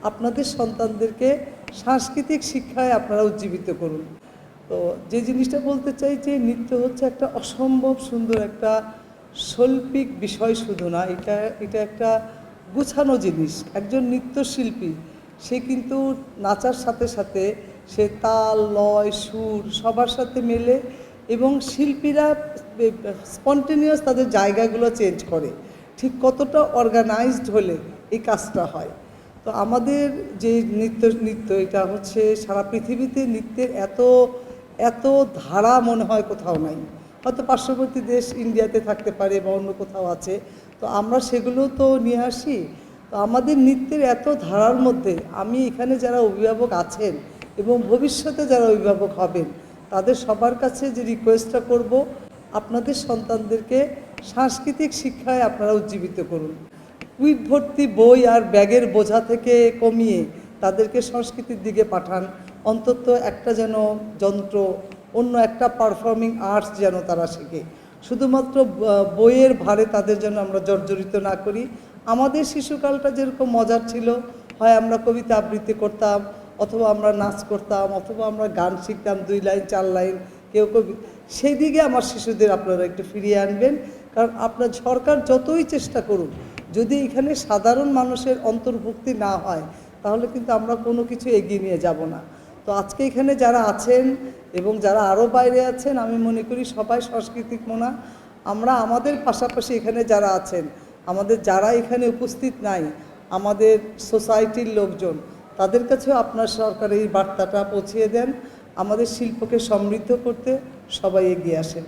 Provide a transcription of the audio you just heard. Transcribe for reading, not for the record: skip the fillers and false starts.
আপনাদের সন্তানদেরকে সাংস্কৃতিক শিক্ষায় আপনারা উজ্জীবিত করুন। তো যে জিনিসটা বলতে চাই যে নৃত্য হচ্ছে একটা অসম্ভব সুন্দর একটা শৈল্পিক বিষয়, শুধু না, এটা একটা গুছানো জিনিস। একজন নৃত্যশিল্পী সে কিন্তু নাচার সাথে সাথে সে তাল, লয়, সুর সবার সাথে মেলে, এবং শিল্পীরা স্পন্টেনিয়াস তাদের জায়গাগুলো চেঞ্জ করে। ঠিক কতটা অর্গানাইজড হলে এই কাজটা হয়। তো আমাদের যে নৃত্য এটা হচ্ছে সারা পৃথিবীতে নৃত্যের এত ধারা মনে হয় কোথাও নাই। হয়তো পার্শ্ববর্তী দেশ ইন্ডিয়াতে থাকতে পারে বা অন্য কোথাও আছে, তো আমরা সেগুলো তো নিয়ে আসি। তো আমাদের নৃত্যের এত ধারার মধ্যে আমি এখানে যারা অভিভাবক আছেন এবং ভবিষ্যতে যারা অভিভাবক হবেন তাদের সবার কাছে যে রিকোয়েস্টটা করব, আপনাদের সন্তানদেরকে সাংস্কৃতিক শিক্ষায় আপনারা উজ্জীবিত করুন। কুইট ভর্তি বই আর ব্যাগের বোঝা থেকে কমিয়ে তাদেরকে সংস্কৃতির দিকে পাঠান। অন্তত একটা যেন যন্ত্র, অন্য একটা পারফর্মিং আর্টস যেন তারা শেখে। শুধুমাত্র বইয়ের ভারে তাদের যেন আমরা জর্জরিত না করি। আমাদের শিশুকালটা যেরকম মজার ছিল, হয় আমরা কবিতা আবৃত্তি করতাম, অথবা আমরা নাচ করতাম, অথবা আমরা গান শিখতাম 2 লাইন 4 লাইন, কেউ সেই দিকে আমার শিশুদের আপনারা একটু ফিরিয়ে আনবেন। কারণ আপনার সরকার যতই চেষ্টা করুন, যদি এখানে সাধারণ মানুষের অন্তর্ভুক্তি না হয় তাহলে কিন্তু আমরা কোনো কিছু এগিয়ে নিয়ে যাব না। তো আজকে এখানে যারা আছেন এবং যারা আরও বাইরে আছেন, আমি মনে করি সবাই সাংস্কৃতিক মনা। আমরা আমাদের পাশাপাশি এখানে যারা আছেন, আমাদের যারা এখানে উপস্থিত নাই, আমাদের সোসাইটির লোকজন, তাদের কাছেও আপনার সরকার এই বার্তাটা পৌঁছিয়ে দেন। আমাদের শিল্পকে সমৃদ্ধ করতে সবাই এগিয়ে আসেন।